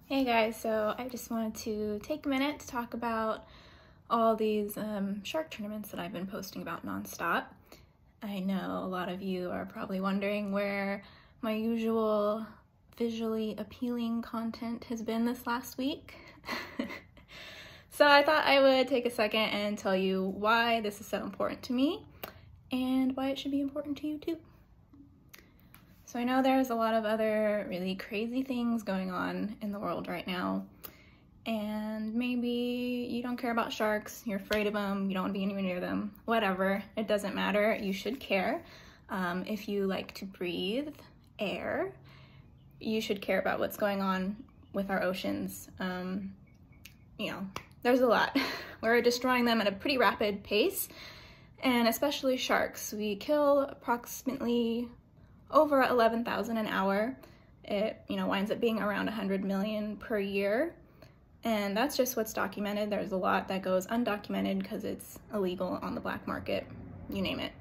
Hey guys, so I just wanted to take a minute to talk about all these shark tournaments that I've been posting about nonstop. I know a lot of you are probably wondering where my usual visually appealing content has been this last week. So I thought I would take a second and tell you why this is so important to me and why it should be important to you too. So I know there's a lot of other really crazy things going on in the world right now, and maybe you don't care about sharks, you're afraid of them, you don't want to be anywhere near them, whatever, it doesn't matter, you should care. If you like to breathe air, you should care about what's going on with our oceans. There's a lot. We're destroying them at a pretty rapid pace, and especially sharks. We kill approximately over 11,000 an hour. It winds up being around 100 million per year. And that's just what's documented. There's a lot that goes undocumented because it's illegal on the black market, you name it.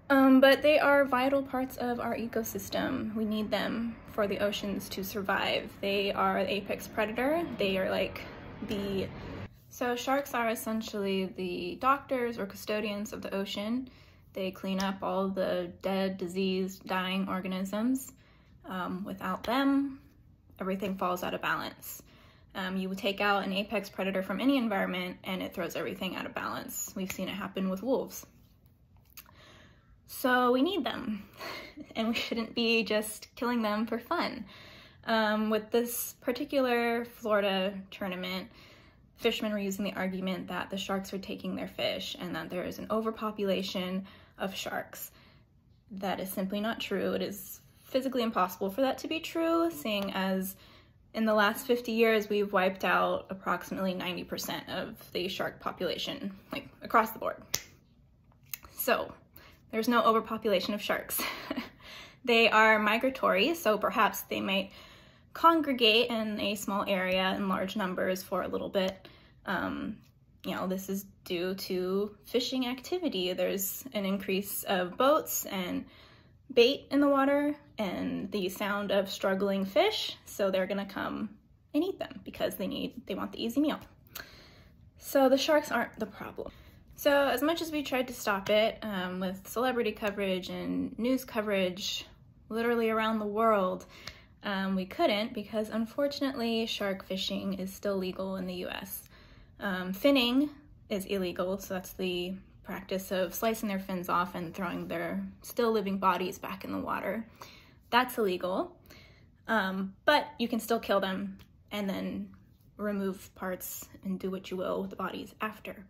But they are vital parts of our ecosystem. We need them for the oceans to survive. They are the apex predator. They are like So sharks are essentially the doctors or custodians of the ocean. They clean up all the dead, diseased, dying organisms. Without them, everything falls out of balance. You would take out an apex predator from any environment and it throws everything out of balance. We've seen it happen with wolves. So we need them, and we shouldn't be just killing them for fun. With this particular Florida tournament, fishermen were using the argument that the sharks were taking their fish and that there is an overpopulation of sharks. That is simply not true. It is physically impossible for that to be true, seeing as in the last 50 years we've wiped out approximately 90% of the shark population, like across the board. So there's no overpopulation of sharks. They are migratory, so perhaps they might congregate in a small area in large numbers for a little bit. This is due to fishing activity. There's an increase of boats and bait in the water and the sound of struggling fish, so they're gonna come and eat them because they want the easy meal. So the sharks aren't the problem. So as much as we tried to stop it with celebrity coverage and news coverage literally around the world, we couldn't, because unfortunately shark fishing is still legal in the US. Finning is illegal, so that's the practice of slicing their fins off and throwing their still living bodies back in the water. That's illegal, but you can still kill them and then remove parts and do what you will with the bodies after.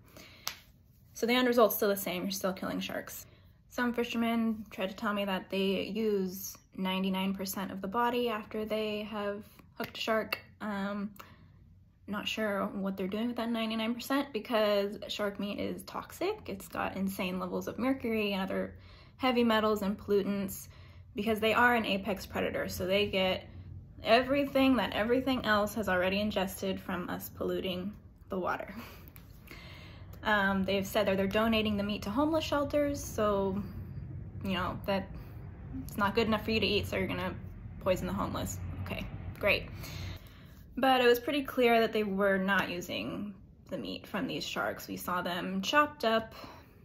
So the end result's still the same, you're still killing sharks. Some fishermen try to tell me that they use 99% of the body after they have hooked a shark. Not sure what they're doing with that 99% because shark meat is toxic. It's got insane levels of mercury and other heavy metals and pollutants because they are an apex predator. So they get everything that everything else has already ingested from us polluting the water. They've said that they're donating the meat to homeless shelters, so that it's not good enough for you to eat, so you're gonna poison the homeless. Okay, great. But it was pretty clear that they were not using the meat from these sharks. We saw them chopped up,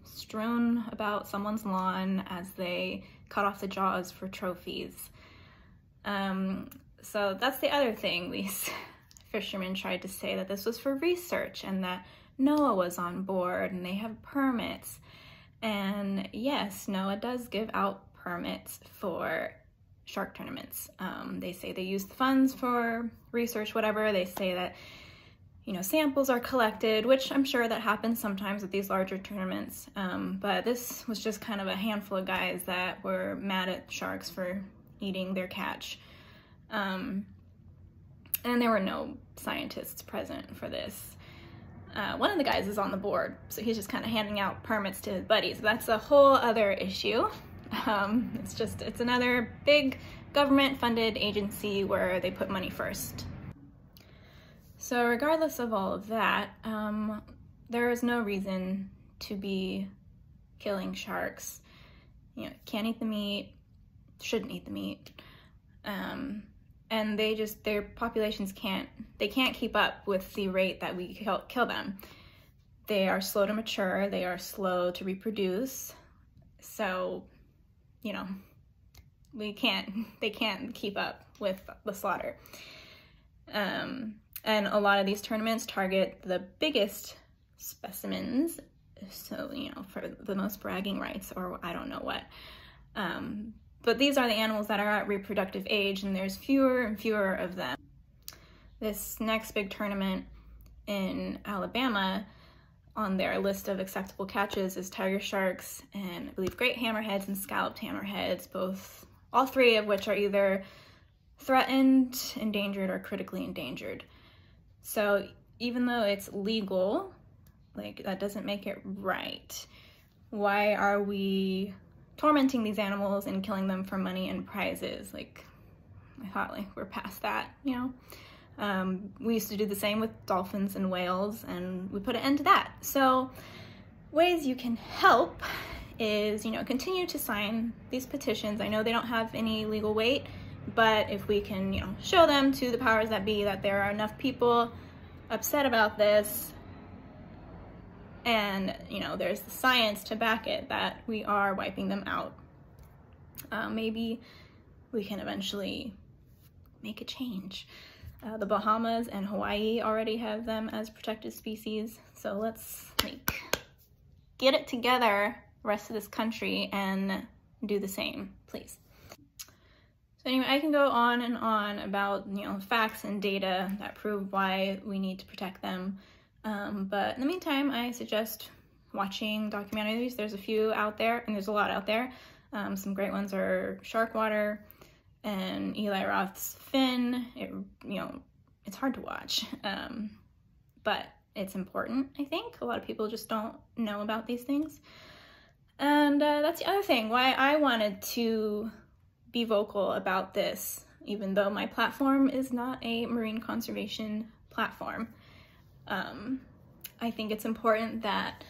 strewn about someone's lawn as they cut off the jaws for trophies. So that's the other thing. These fishermen tried to say that this was for research and that NOAA was on board and they have permits. And yes, NOAA does give out permits for shark tournaments. They say they use the funds for research, whatever. They say that, samples are collected, which I'm sure that happens sometimes with these larger tournaments. But this was just kind of a handful of guys that were mad at sharks for eating their catch. And there were no scientists present for this. One of the guys is on the board, so he's just kind of handing out permits to his buddies. That's a whole other issue. It's another big government-funded agency where they put money first. So regardless of all of that, there is no reason to be killing sharks. Can't eat the meat, shouldn't eat the meat. and their populations can't keep up with the rate that we kill them. They are slow to mature, they are slow to reproduce, so, you know, they can't keep up with the slaughter. And a lot of these tournaments target the biggest specimens, so, you know, for the most bragging rights, or I don't know what. But these are the animals that are at reproductive age, and there's fewer and fewer of them. This next big tournament in Alabama, on their list of acceptable catches is tiger sharks and I believe great hammerheads and scalloped hammerheads, all three of which are either threatened, endangered, or critically endangered. So even though it's legal, like, that doesn't make it right. Why are we tormenting these animals and killing them for money and prizes? Like, I thought, like, we're past that, you know? We used to do the same with dolphins and whales, and we put an end to that. So ways you can help is, you know, continue to sign these petitions. I know they don't have any legal weight, but if we can, you know, show them to the powers that be that there are enough people upset about this, and, you know, there's the science to back it, that we are wiping them out, maybe we can eventually make a change. The Bahamas and Hawaii already have them as protected species, so let's, like, get it together, the rest of this country, and do the same, please. So anyway, I can go on and on about, you know, facts and data that prove why we need to protect them, but in the meantime, I suggest watching documentaries. There's a few out there, and there's a lot out there. Some great ones are Shark Water and Eli Roth's Finn. You know, it's hard to watch, but it's important, I think. A lot of people just don't know about these things. And that's the other thing, why I wanted to be vocal about this, even though my platform is not a marine conservation platform. I think it's important that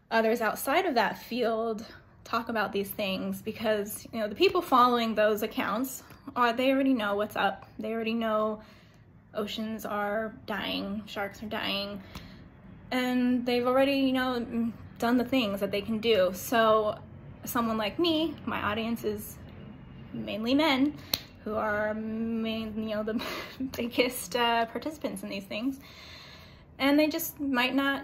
others outside of that field talk about these things, because, you know, the people following those accounts they already know what's up. They already know oceans are dying, sharks are dying, and they've already, you know, done the things that they can do. So someone like me, my audience is mainly men who are the biggest participants in these things, and they just might not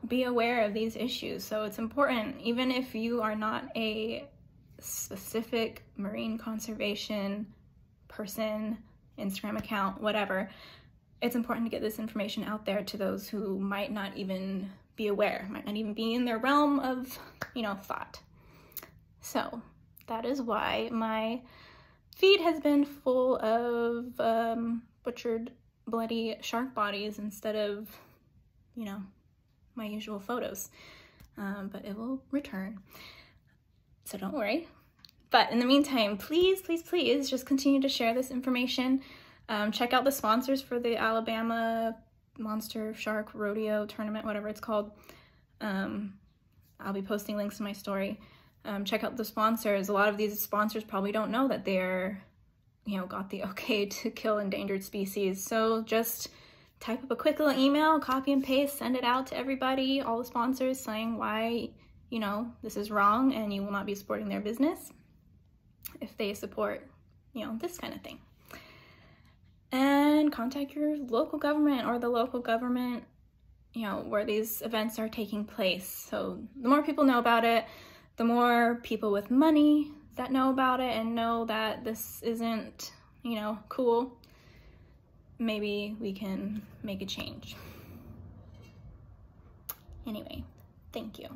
be aware of these issues. So it's important, even if you are not a specific marine conservation person, Instagram account, whatever, it's important to get this information out there to those who might not even be aware, might not even be in their realm of, you know, thought. So that is why my feed has been full of butchered, bloody shark bodies instead of, you know, my usual photos, but it will return, so don't worry. But in the meantime, please, please, please just continue to share this information. Check out the sponsors for the Alabama Monster Shark Rodeo Tournament, whatever it's called. I'll be posting links in my story. Check out the sponsors. A lot of these sponsors probably don't know that they're, you know, got the okay to kill endangered species. So just type up a quick little email, copy and paste, send it out to everybody, all the sponsors, saying why, you know, this is wrong and you will not be supporting their business if they support, you know, this kind of thing. And contact your local government or the local government, you know, where these events are taking place. So the more people know about it, the more people with money that know about it and know that this isn't, you know, cool, maybe we can make a change. Anyway, thank you.